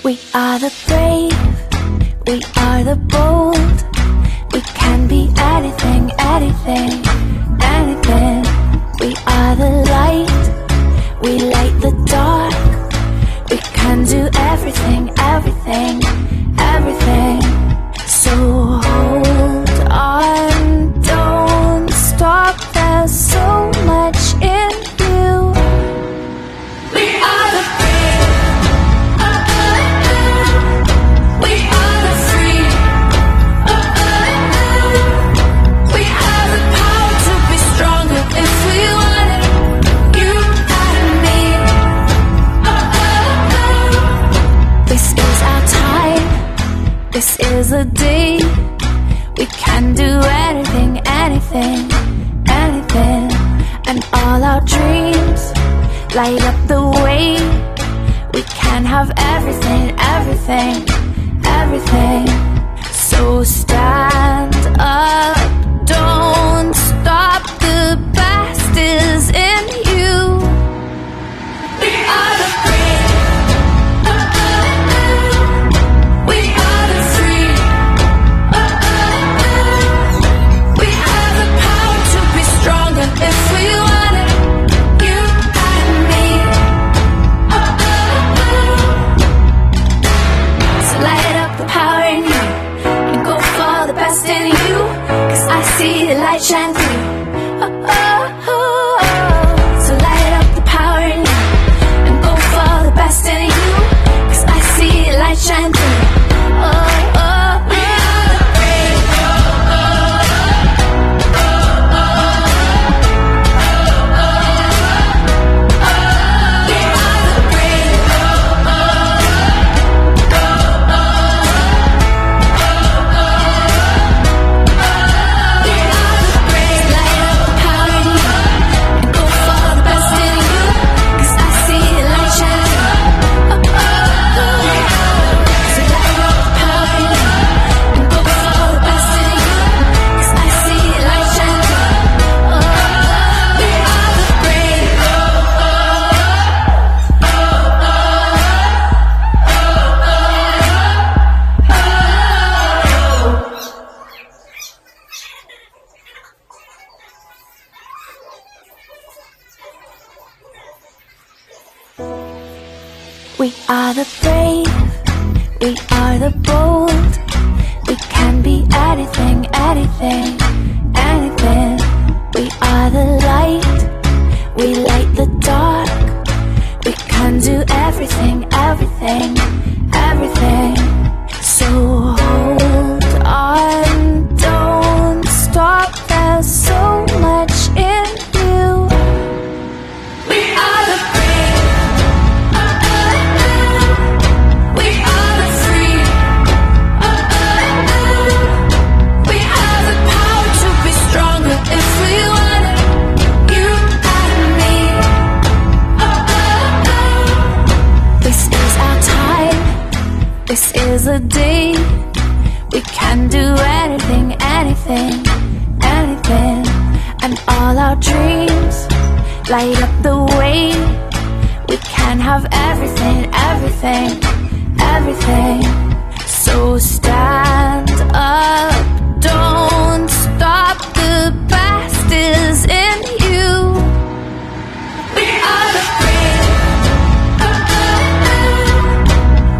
We are the brave, we are the bold. We can be anything, anything, anything. We are the light, we light the dark. We can do everything, everything, everything. So hold on, don't stop, there's so much in you. We are the brave, we are the free, we have the power to be stronger if we want it. You and me. This is our time, this is a day. We can do anything, anything, anything. And all our dreams light up the way. We can have everything, everything, everything. So stand up, don't stop, the best is in you. We are the brave, we are the free, we have the power to be stronger if we want it. You and me. So light up the power in you and go for the best in you, 'cause I see the light shine through. So light up the power in you and go for the best in you, 'cause I see the light shine through. We are the brave. We are the brave. We are the brave. Light up the power in you and go for the best in you, 'cause I see the light shine through. So light up the power in you and go for the best in you, 'cause I see the light shine through. We are the brave. We are the brave, we are the bold. We can be anything, anything, anything. We are the light, we light the dark. We can do everything, everything, everything. So hold on, don't stop, there's so much in you. We are the brave, we are the free, we have the power to be stronger if we want it. You and me. This is our time, this is a day. We can do anything, anything, anything. And all our dreams light up the way. We can have everything, everything, everything. So stand up, don't stop, the best is in you. We are the brave,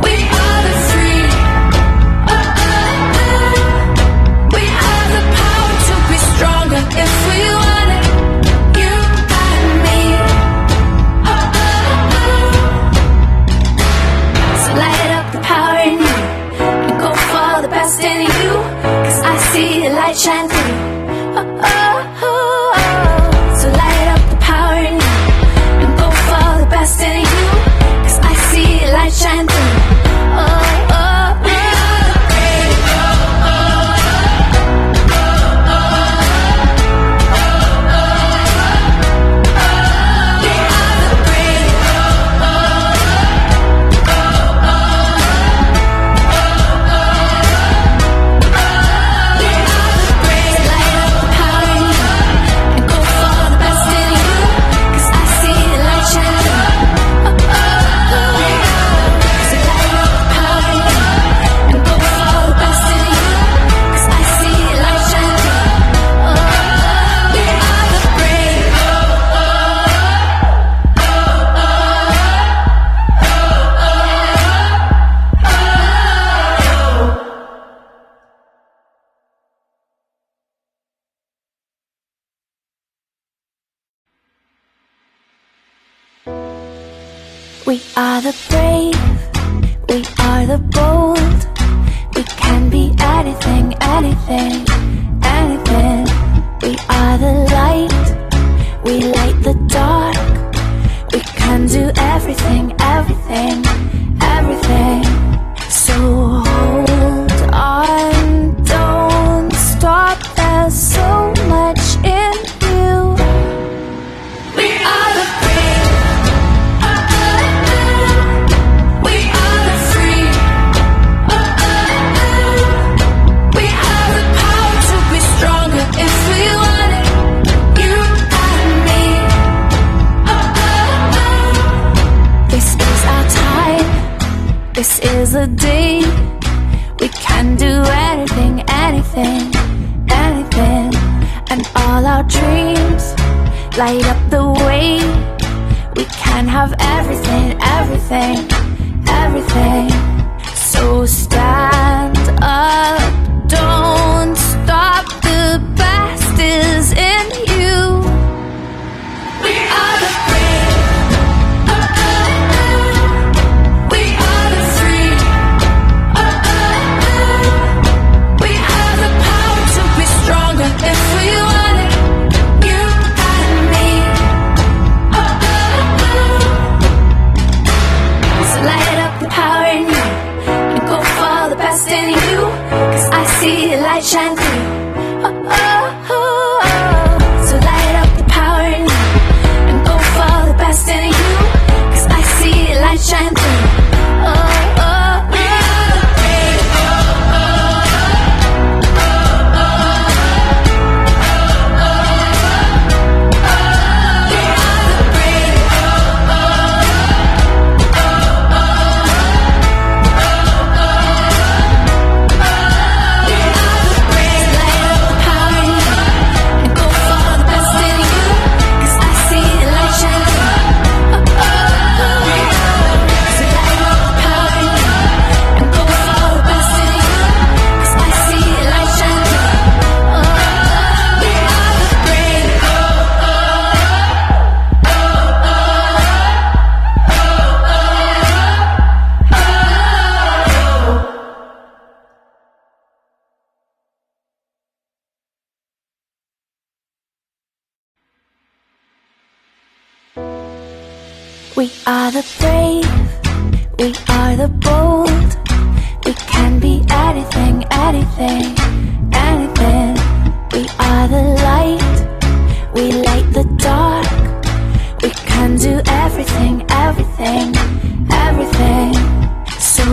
we are the free, we have the power to be stronger if we want it. You and me. So light up the power in you and go for the best in you, 'cause I We are the brave, we are the bold. We can be anything, anything, anything. We are the light, we light the dark. We can do everything, everything, everything. So hold on, don't stop, there's so much in you. We are the brave, we are the free, we have the power to be stronger if we want it, you and me. This is our time, this is the day. We can do anything, anything, anything. And all our dreams light up the way. We can have everything, everything, everything. So stand up, don't stop, the best is in you. We are the brave, we are the free, we have the power to be stronger if we want it, you and me. So light up the power in you and go for the best in you, 'cause I see the light shine through. So light up the power in you and go for the best in you, 'cause I see the light shine through. We are the brave, we are the brave, we are the brave. Light up the power in you and go for the best in you, 'cause I see the light shine through. So light up the power in you and go for the best in you, 'cause I see the light shine through. We are the brave. We are the brave, we are the bold. We can be anything, anything, anything. We are the light, we light the dark. We can do everything, everything, everything. So